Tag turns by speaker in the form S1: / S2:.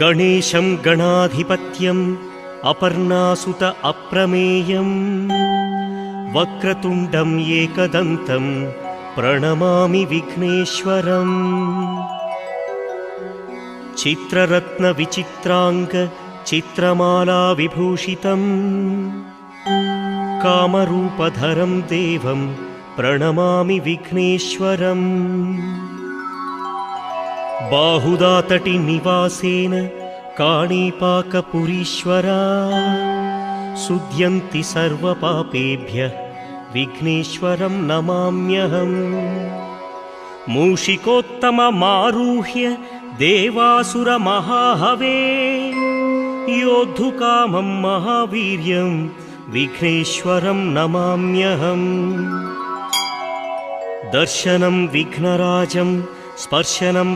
S1: गणेशं गणाधिपत्यम् अपर्णासुत अप्रमेयम् वक्रतुण्डम् एकदन्तम् प्रणमामि विघ्नेश्वरम्। चित्ररत्नविचित्राङ्ग चित्रमाला विभूषितम् कामरूपधरं देवं प्रणमामि विघ्नेश्वरम्। बाहुदातटिनिवासेन काणीपाकपुरीश्वरा शुध्यन्ति सर्वपापेभ्यः विघ्नेश्वरं नमाम्यहम्। मूषिकोत्तममारुह्य देवासुरमहाहवे योद्धुकामं महावीर्यं विघ्नेश्वरं नमाम्यहम्। दर्शनं विघ्नराजं स्पर्शनं